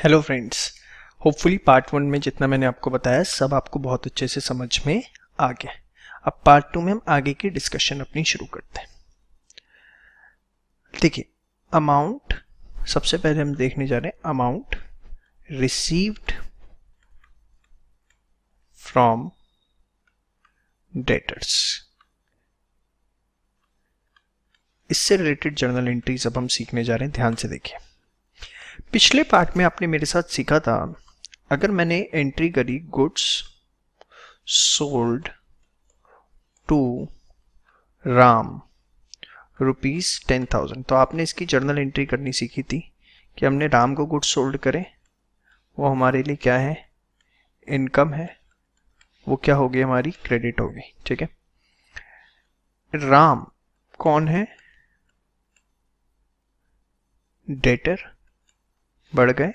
Hello friends, hopefully part 1 में जितना मैंने आपको बताया सब आपको बहुत अच्छे से समझ में आ गया। अब पार्ट 2 में हम आगे की डिस्कशन अपनी शुरू करते हैं। देखिए, अमाउंट सबसे पहले हम देखने जा रहे हैं। अमाउंट रिसीव्ड फ्रॉम डेटर्स, इससे रिलेटेड जर्नल एंट्रीज अब हम सीखने जा रहे हैं। ध्यान से देखिए, पिछले पार्ट में आपने मेरे साथ सीखा था, अगर मैंने एंट्री करी गुड्स सोल्ड टू राम ₹10,000, तो आपने इसकी जर्नल एंट्री करनी सीखी थी कि हमने राम को गुड्स सोल्ड करें, वो हमारे लिए क्या है, इनकम है, वो क्या होगी, हमारी क्रेडिट होगी। ठीक है, राम कौन है, डेटर, बढ़ गए,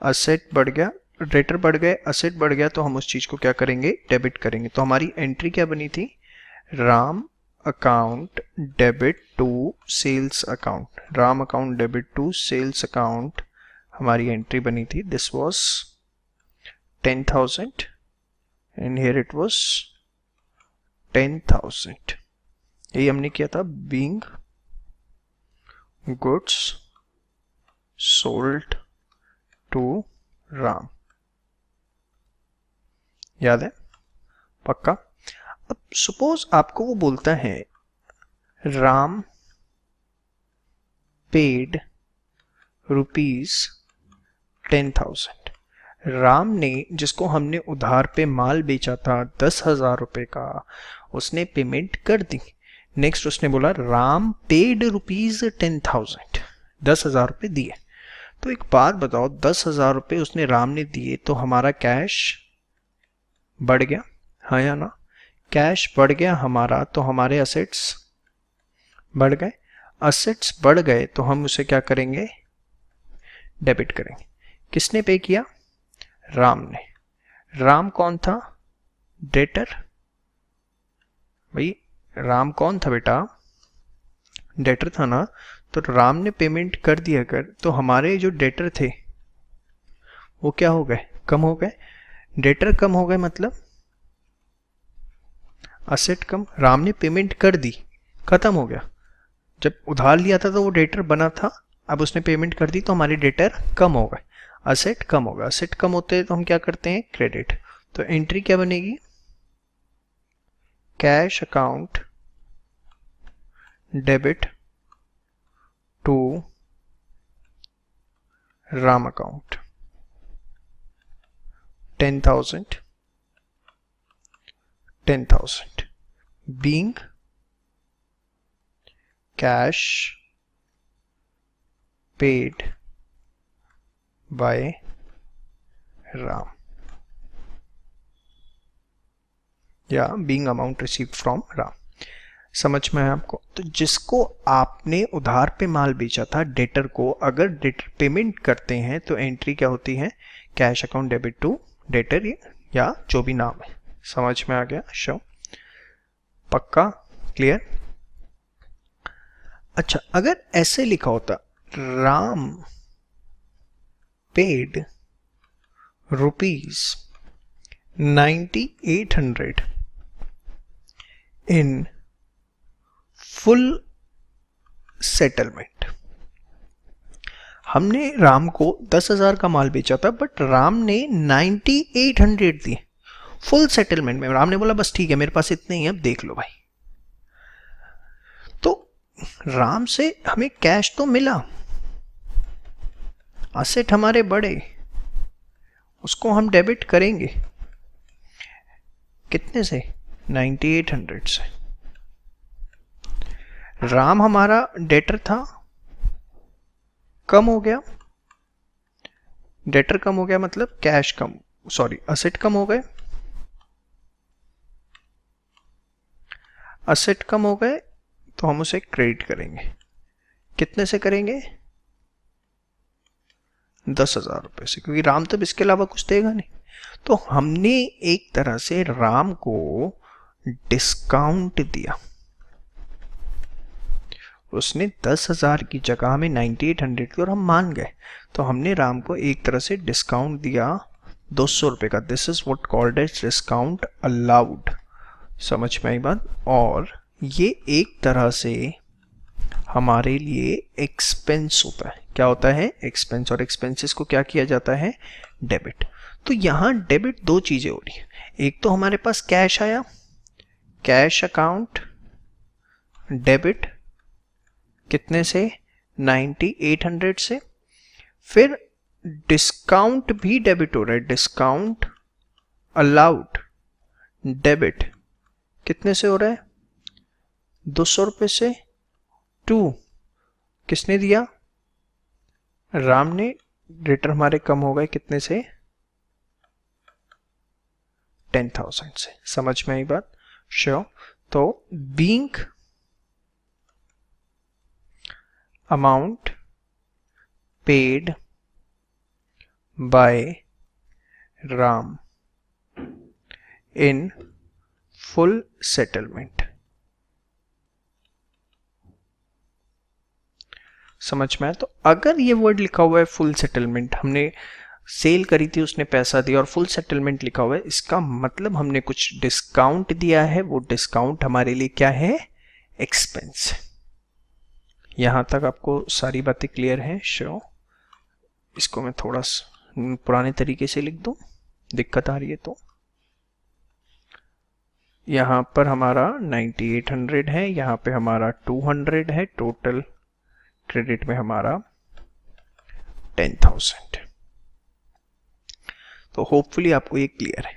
असेट बढ़ गया, डेटर बढ़ गए, असेट बढ़ गया, तो हम उस चीज को क्या करेंगे, डेबिट करेंगे। तो हमारी एंट्री क्या बनी थी, Ram account debit to sales account, Ram account debit to sales account हमारी एंट्री बनी थी। This was 10,000 and here it was 10,000। यही हमने किया था, being goods sold to Ram. याद है पक्का? अब सपोज आपको वो बोलता है राम पेड ₹10,000। राम ने, जिसको हमने उधार पे माल बेचा था 10,000 रुपए का, उसने पेमेंट कर दी। नेक्स्ट उसने बोला राम पेड ₹10,000, 10,000 रुपए दिए। तो एक बात बताओ, 10,000 रुपए उसने राम ने दिए, तो हमारा कैश बढ़ गया, हाँ या ना? कैश बढ़ गया हमारा, तो हमारे असेट्स बढ़ गए। असेट्स बढ़ गए तो हम उसे क्या करेंगे, डेबिट करेंगे। किसने पे किया, राम ने। राम कौन था, डेटर। भाई राम कौन था बेटा, डेटर था ना। तो राम ने पेमेंट कर दिया अगर, तो हमारे जो डेटर थे वो क्या हो गए, कम हो गए। डेटर कम हो गए मतलब असेट कम। राम ने पेमेंट कर दी, खत्म हो गया। जब उधार लिया था तो वो डेटर बना था, अब उसने पेमेंट कर दी तो हमारे डेटर कम हो गए, असेट कम हो गया। असेट कम होते हैं तो हम क्या करते हैं, क्रेडिट। तो एंट्री क्या बनेगी, cash account debit to Ram account 10,000 being cash paid by Ram या being amount received from Ram। समझ में है आपको? तो जिसको आपने उधार पे माल बेचा था, डेटर को, अगर डेटर पेमेंट करते हैं तो एंट्री क्या होती है, cash account debit to debtor, या जो भी नाम है। समझ में आ गया? शो पक्का क्लियर? अच्छा, अगर ऐसे लिखा होता राम पेड ₹9,800 इन फुल सेटलमेंट। हमने राम को 10,000 का माल बेचा था, बट राम ने 9,800 दिए फुल सेटलमेंट में। राम ने बोला बस ठीक है, मेरे पास इतने ही, अब देख लो भाई। तो राम से हमें कैश तो मिला, असेट हमारे बढ़े, उसको हम डेबिट करेंगे कितने से, 9,800 से। राम हमारा डेटर था, कम हो गया, डेटर कम हो गया मतलब कैश कम, सॉरी असेट कम हो गए, असेट कम हो गए तो हम उसे क्रेडिट करेंगे। कितने से करेंगे, 10,000 रुपए से, क्योंकि राम तब इसके अलावा कुछ देगा नहीं। तो हमने एक तरह से राम को डिस्काउंट दिया, उसने 10,000 की जगह हमें 9800 की और हम मान गए, तो हमने राम को एक तरह से डिस्काउंट दिया 200 रुपये का। This is what called as discount allowed. समझ में आई बात? और ये एक तरह से हमारे लिए एक्सपेंस होता है। क्या होता है? एक्सपेंस। और एक्सपेंसेस को क्या किया जाता है? डेबिट। तो यहाँ डेबिट दो चीजें हो रही है। एक तो हमारे पास कैश आया, कैश अकाउंट डेबिट कितने से? 9800 से। फिर डिस्काउंट भी डेबिट हो रहा है, डिस्काउंट अलाउड डेबिट कितने से हो रहा है? 200 रुपये से। 2 किसने दिया? राम ने। रिटर्न हमारे कम हो गए कितने से? 10,000 से। समझ में आई बात? श्योर। तो being amount paid by Ram in full settlement. समझ में आया? तो अगर ये वर्ड लिखा हुआ है फुल सेटलमेंट, हमने सेल करी थी, उसने पैसा दिया और फुल सेटलमेंट लिखा हुआ है, इसका मतलब हमने कुछ डिस्काउंट दिया है। वो डिस्काउंट हमारे लिए क्या है? एक्सपेंस। यहां तक आपको सारी बातें क्लियर हैं? श्योर। इसको मैं थोड़ा पुराने तरीके से लिख दूं, दिक्कत आ रही है तो। यहां पर हमारा 9800 है, यहां पे हमारा 200 है, टोटल क्रेडिट में हमारा 10,000। तो होपफुली आपको ये क्लियर है।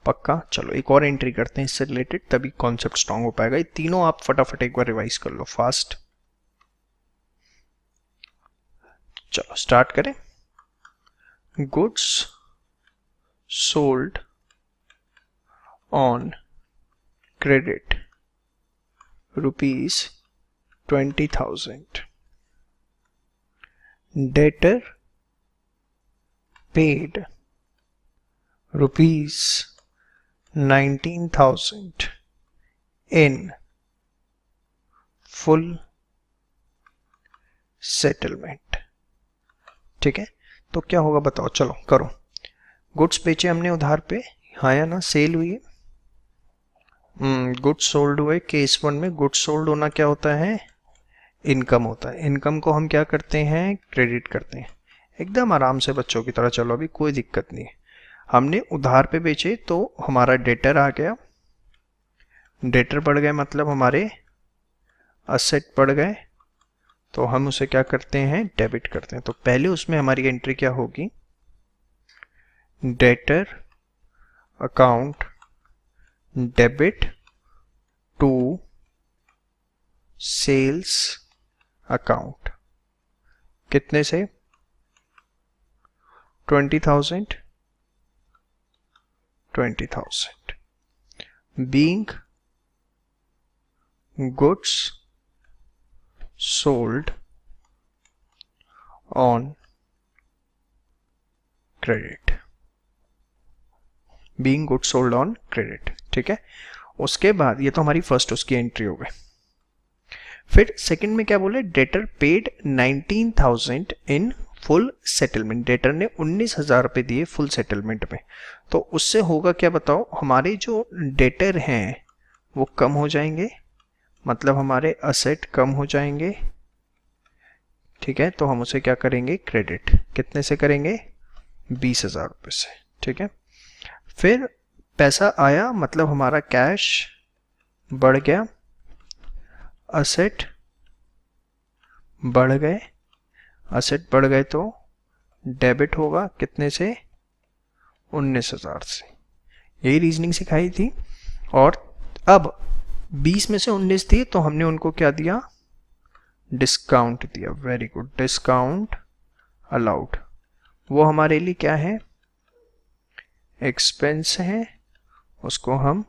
पक्का? चलो एक और एंट्री करते हैं इससे रिलेटेड, तभी कॉन्सेप्ट स्ट्रांग हो पाएगा। ये तीनों आप फटाफट एक बार रिवाइज कर लो फास्ट। चलो स्टार्ट करें। Goods sold on credit ₹20,000, debtor paid ₹19,000 in full settlement। ठीक है, तो क्या होगा बताओ? चलो करो। गुड्स बेचे हमने उधार पे, हाँ या ना? सेल हुई है, गुड्स सोल्ड हुए। केस 1 में गुड्स सोल्ड होना क्या होता है? इनकम होता है। इनकम को हम क्या करते हैं? क्रेडिट करते हैं। एकदम आराम से बच्चों की तरह चलो, अभी कोई दिक्कत नहीं है। हमने उधार पे बेचे तो हमारा डेटर आ गया, डेटर बढ़ गए मतलब हमारे असेट बढ़ गए, तो हम उसे क्या करते हैं? डेबिट करते हैं। तो पहले उसमें हमारी एंट्री क्या होगी? Debtor account debit to sales account कितने से? 20,000 being goods sold on credit, being goods sold on credit। ठीक है, उसके बाद ये तो हमारी फर्स्ट उसकी एंट्री हो गई। फिर सेकंड में क्या बोले? डेटर पेड 19,000 इन फुल सेटलमेंट। डेटर ने 19,000 रुपये दिए फुल सेटलमेंट में। तो उससे होगा क्या बताओ? हमारे जो डेटर हैं वो कम हो जाएंगे, मतलब हमारे असेट कम हो जाएंगे। ठीक है, तो हम उसे क्या करेंगे? क्रेडिट। कितने से करेंगे? 20,000 रुपये से। ठीक है, फिर पैसा आया मतलब हमारा कैश बढ़ गया, असेट बढ़ गए, असेट बढ़ गए तो डेबिट होगा कितने से? 19,000 से। यही रीजनिंग सिखाई थी। और अब 20 में से 19 थी तो हमने उनको क्या दिया? डिस्काउंट दिया। Very good, discount allowed. वो हमारे लिए क्या है? एक्सपेंस है, उसको हम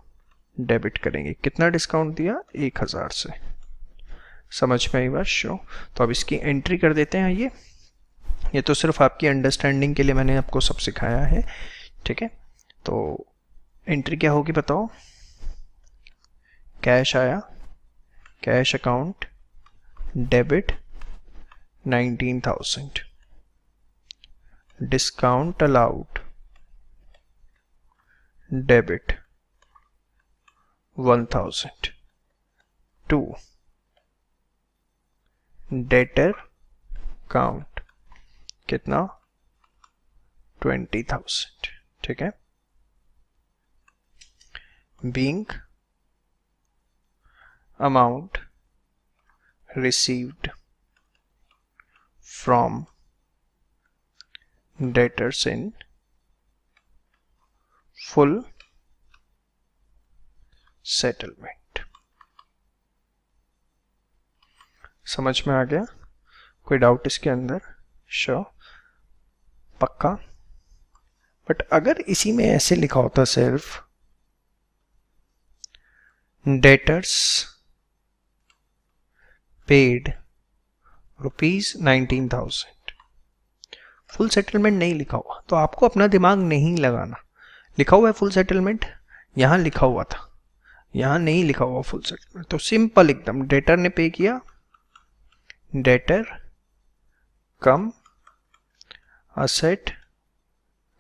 डेबिट करेंगे। कितना डिस्काउंट दिया? 1,000 से। समझ में आई बात? शो। तो अब इसकी एंट्री कर देते हैं। ये तो सिर्फ आपकी अंडरस्टैंडिंग के लिए मैंने आपको सब सिखाया है। ठीक है, तो एंट्री क्या होगी बताओ? कैश आया, cash account debit 19,000, discount allowed debit 1,000 to debtor account कितना 20,000, ठीक है। Being amount received from debtors in full settlement। समझ में आ गया? कोई डाउट इसके अंदर? श्योर, पक्का? बट अगर इसी में ऐसे लिखा होता सिर्फ डेटर्स पेड ₹19,000, फुल सेटलमेंट नहीं लिखा हुआ, तो आपको अपना दिमाग नहीं लगाना। लिखा हुआ है फुल सेटलमेंट, यहां लिखा हुआ था, यहां नहीं लिखा हुआ फुल सेटलमेंट, तो सिंपल एकदम डेटर ने पे किया, डेटर कम असेट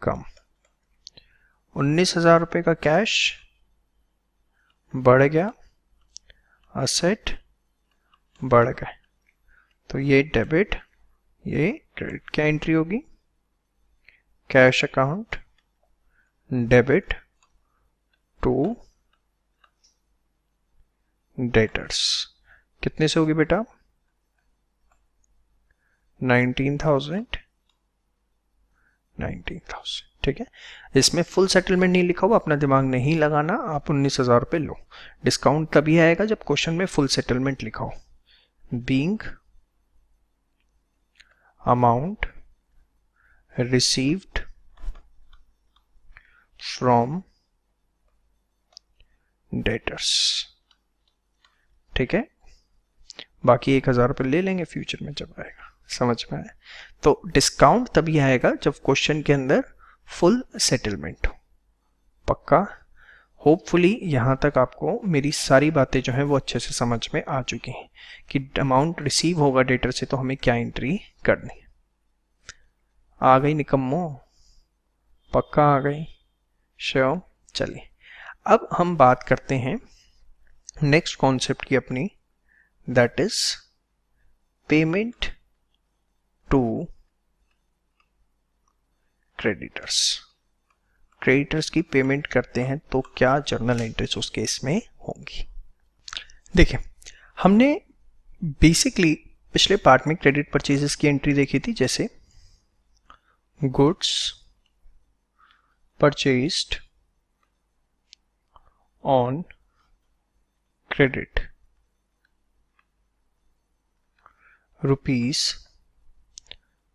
कम, 19,000 रुपये का कैश बढ़ गया, असेट बढ़ गए, तो ये डेबिट ये क्रेडिट। क्या एंट्री होगी? Cash account debit to debtors. कितने से होगी बेटा? 19,000, ठीक है। इसमें फुल सेटलमेंट नहीं लिखा हुआ, अपना दिमाग नहीं लगाना, आप 19,000 रुपये लो। डिस्काउंट तभी आएगा जब क्वेश्चन में फुल सेटलमेंट लिखा हो। Being amount received from debtors, ठीक है। बाकी 1,000 रुपये ले लेंगे फ्यूचर में जब आएगा। समझ में आए? तो डिस्काउंट तभी आएगा जब क्वेश्चन के अंदर फुल सेटलमेंट हो। पक्का? होपफुली यहाँ तक आपको मेरी सारी बातें जो हैं वो अच्छे से समझ में आ चुकी हैं कि अमाउंट रिसीव होगा डेटर से तो हमें क्या एंट्री करनी है। आ गई निकम्मो? पक्का आ गई? श्योर? चलिए अब हम बात करते हैं नेक्स्ट कॉन्सेप्ट की अपनी, that is payment to creditors. Creditors की पेमेंट करते हैं तो क्या जर्नल एंट्रीज उस केस में होंगी? देखिए, हमने बेसिकली पिछले पार्ट में क्रेडिट परचेजेस की एंट्री देखी थी, जैसे गुड्स परचेज्ड ऑन क्रेडिट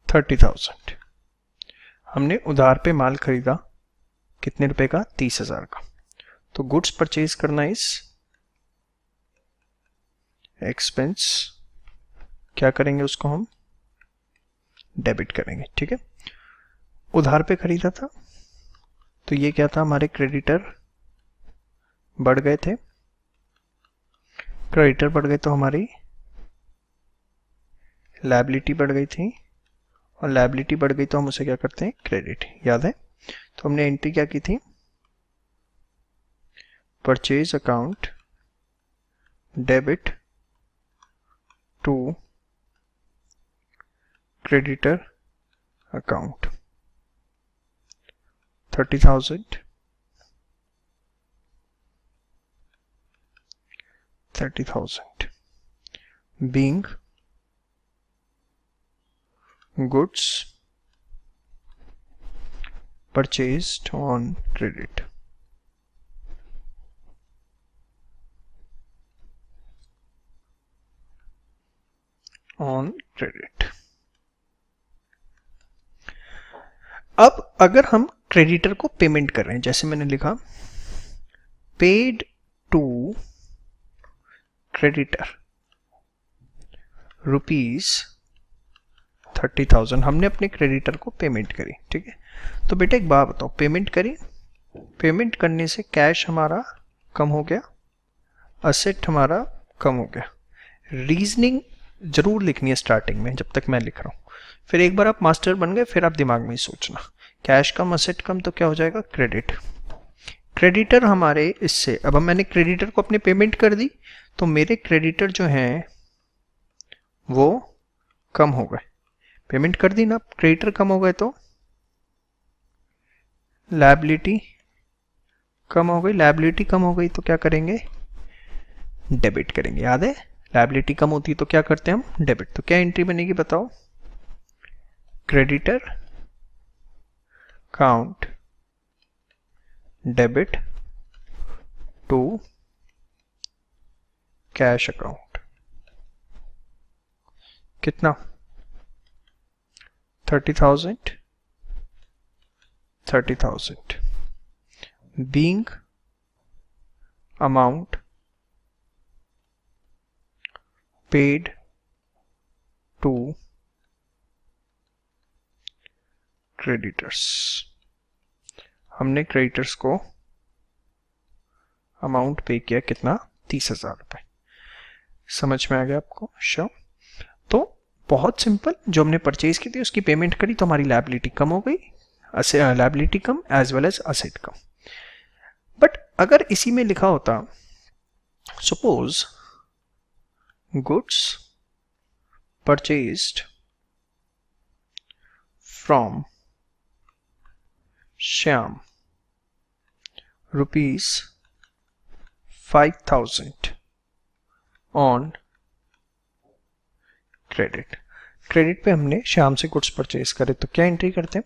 ₹30,000। हमने उधार पे माल खरीदा, कितने रुपए का? 30,000 का। तो गुड्स परचेज करना इस एक्सपेंस, क्या करेंगे उसको हम? डेबिट करेंगे, ठीक है। उधार पे खरीदा था तो ये क्या था? हमारे क्रेडिटर बढ़ गए थे, क्रेडिटर बढ़ गए तो हमारी लायबिलिटी बढ़ गई थी, और लायबिलिटी बढ़ गई तो हम उसे क्या करते हैं? क्रेडिट। याद है? तो हमने एंट्री क्या की थी? Purchase account debit to creditor account 30,000 being goods purchased on credit. On credit. अब अगर हम क्रेडिटर को पेमेंट कर रहे हैं, जैसे मैंने लिखा पेड टू क्रेडिटर ₹30,000, हमने अपने क्रेडिटर को पेमेंट करी, ठीक है। तो बेटा एक बात बताओ, पेमेंट करी, पेमेंट करने से कैश हमारा कम हो गया, असेट हमारा कम हो गया। रीजनिंग जरूर लिखनी है स्टार्टिंग में जब तक मैं लिख रहा हूँ। फिर एक बार आप मास्टर बन गए फिर आप दिमाग में ही सोचना। कैश कम असेट कम तो क्या हो जाएगा, क्रेडिट। क्रेडिटर हमारे इससे, अब मैंने क्रेडिटर को अपने पेमेंट कर दी तो मेरे क्रेडिटर जो हैं वो कम हो गए, पेमेंट कर दी ना, क्रेडिटर कम हो गए तो लायबिलिटी कम हो गई, लायबिलिटी कम हो गई तो क्या करेंगे, डेबिट करेंगे। याद है लायबिलिटी कम होती है तो क्या करते हैं हम, डेबिट। तो क्या एंट्री बनेगी बताओ, creditor account debit to cash account. कितना, 30,000 30,000 being amount paid to creditors। हमने क्रेडिटर्स को अमाउंट पे किया कितना, 30,000 रुपए। समझ में आ गया आपको, श्योर। तो बहुत सिंपल, जो हमने परचेज की थी उसकी पेमेंट करी तो हमारी लायबिलिटी कम हो गई, लायबिलिटी कम एज वेल एज असेट कम। बट अगर इसी में लिखा होता suppose goods purchased from Shyam ₹5,000 on credit. Credit पे हमने श्याम से गुड्स परचेज करे तो क्या एंट्री करते हैं,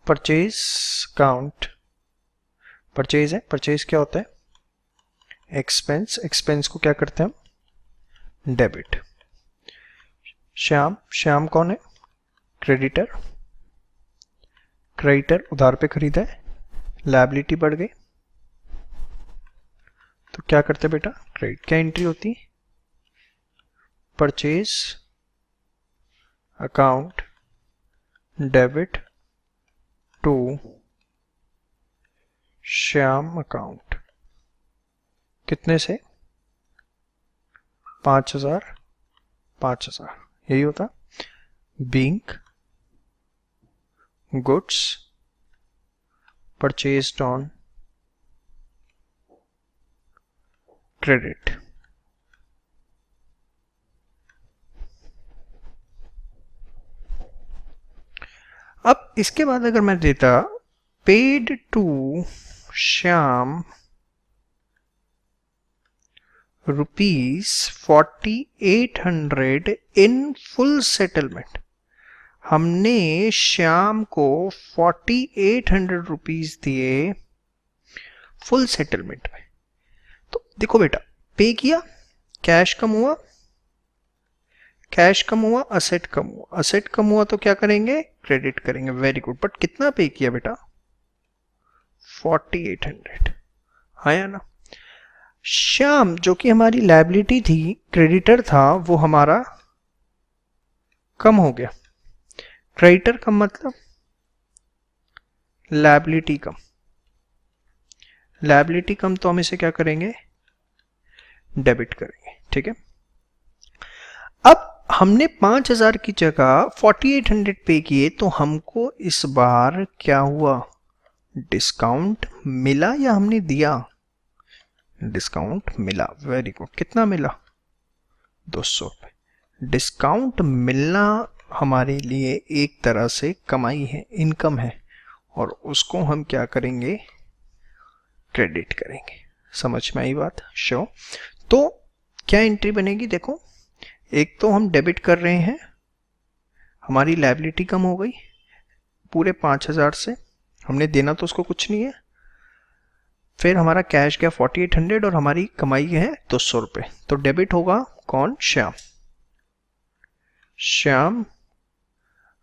परचेज काउंट, परचेज है, परचेज क्या होता है, एक्सपेंस, एक्सपेंस को क्या करते हैं हम, डेबिट। श्याम, श्याम कौन है, क्रेडिटर, क्रेडिटर उधार पे खरीदा है, लायबिलिटी बढ़ गई तो क्या करते बेटा, क्रेडिट। क्या एंट्री होती, purchase account debit to Shyam account. कितने से, 5,000 5,000, यही होता। Being goods purchased on credit. अब इसके बाद अगर मैं देता paid to Shyam ₹4,800 in full settlement. हमने श्याम को 4,800 रुपीज दिए फुल सेटलमेंट में। तो देखो बेटा, पे किया, कैश कम हुआ, कैश कम हुआ, असेट कम हुआ, असेट कम हुआ तो क्या करेंगे, क्रेडिट करेंगे। Very good. बट कितना पे किया बेटा, 4,800, हाँ या ना। श्याम जो कि हमारी लायबिलिटी थी, क्रेडिटर था, वो हमारा कम हो गया। क्रेडिटर कम मतलब लायबिलिटी कम, लायबिलिटी कम तो हम इसे क्या करेंगे, डेबिट करेंगे। ठीक है। अब हमने 5,000 की जगह 4,800 पे किए तो हमको इस बार क्या हुआ, डिस्काउंट मिला या हमने दिया, डिस्काउंट मिला। Very good. कितना मिला, 200 रुपये। डिस्काउंट मिलना हमारे लिए एक तरह से कमाई है, इनकम है, और उसको हम क्या करेंगे, क्रेडिट करेंगे। समझ में आई बात, श्योर। तो क्या एंट्री बनेगी, देखो, एक तो हम डेबिट कर रहे हैं, हमारी लायबिलिटी कम हो गई पूरे 5,000 से, हमने देना तो उसको कुछ नहीं है। फिर हमारा कैश गया 4,800 और हमारी कमाई है 200 रुपये। तो डेबिट होगा कौन, श्याम। श्याम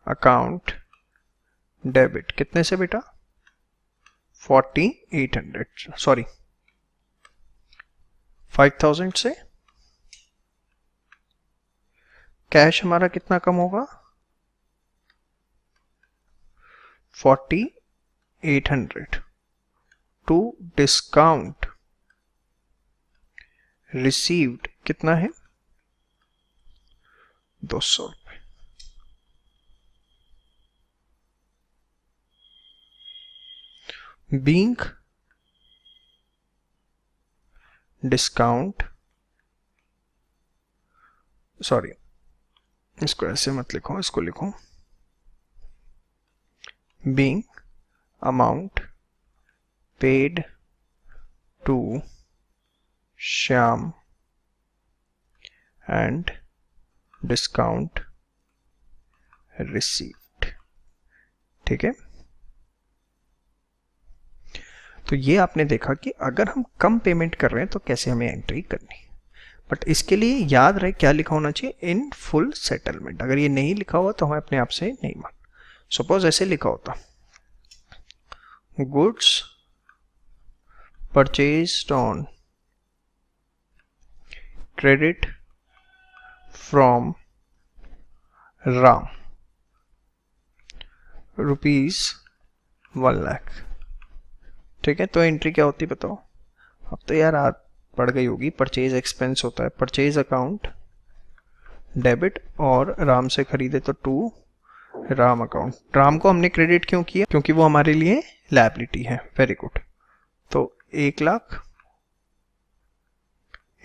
अकाउंट डेबिट कितने से बेटा, 4,800, सॉरी 5,000 से। कैश हमारा कितना कम होगा, 4,800 टू डिस्काउंट रिसीव्ड कितना है, 200 रुपये। बीइंग डिस्काउंट, सॉरी इसको ऐसे मत लिखो, इसको लिखो being amount paid to Shyam and discount received. ठीक है, तो ये आपने देखा कि अगर हम कम पेमेंट कर रहे हैं तो कैसे हमें एंट्री करनी है। बट इसके लिए याद रहे क्या लिखा होना चाहिए, इन फुल सेटलमेंट। अगर ये नहीं लिखा हुआ तो हमें अपने आप से नहीं मान। सपोज ऐसे लिखा होता, goods purchased on credit from Ram ₹1 lakh. ठीक है, तो एंट्री क्या होती बताओ। अब तो यार आप पड़ गई होगी, परचेज एक्सपेंस होता है, परचेज अकाउंट डेबिट, और राम से खरीदे तो टू राम अकाउंट। राम को हमने क्रेडिट क्यों किया, क्योंकि वो हमारे लिए लायबिलिटी है। वेरी गुड, तो 1 लाख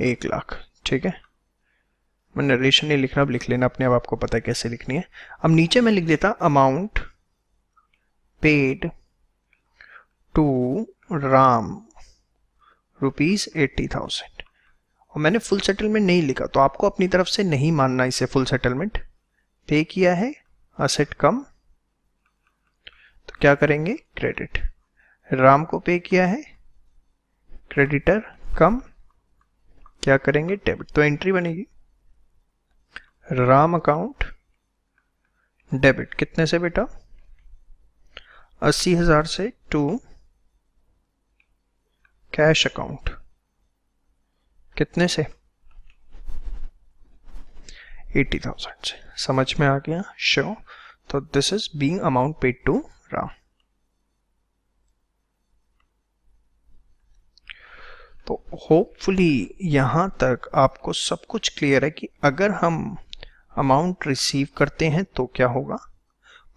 1 लाख। ठीक है, मैं नरेशन नहीं लिख रहा, अब लिख लेना अपने, अब आपको पता है कैसे लिखनी है। अब नीचे मैं लिख देता अमाउंट पेड टू राम ₹80,000, और मैंने फुल सेटलमेंट नहीं लिखा, तो आपको अपनी तरफ से नहीं मानना इसे फुल सेटलमेंट। पे किया है, असेट कम, तो क्या करेंगे, क्रेडिट। राम को पे किया है, क्रेडिटर कम, क्या करेंगे, डेबिट। तो एंट्री बनेगी राम अकाउंट डेबिट, कितने से बेटा, 80,000 से, टू कैश अकाउंट, कितने से, 80,000 से। समझ में आ गया, श्योर। तो this is being amount paid to Ram. तो होपफुली यहां तक आपको सब कुछ क्लियर है कि अगर हम अमाउंट रिसीव करते हैं तो क्या होगा,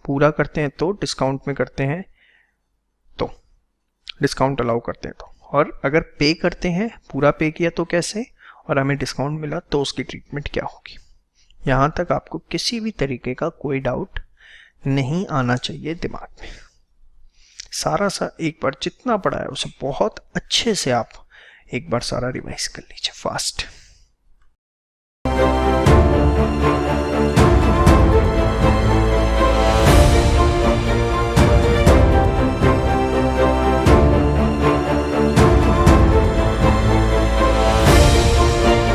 पूरा करते हैं तो, डिस्काउंट में करते हैं तो, डिस्काउंट अलाउ करते हैं तो, और अगर पे करते हैं, पूरा पे किया तो कैसे, और हमें डिस्काउंट मिला तो उसकी ट्रीटमेंट क्या होगी। यहाँ तक आपको किसी भी तरीके का कोई डाउट नहीं आना चाहिए दिमाग में। सारा सा एक बार जितना पढ़ा है उसे बहुत अच्छे से आप एक बार सारा रिवाइज कर लीजिए फास्ट।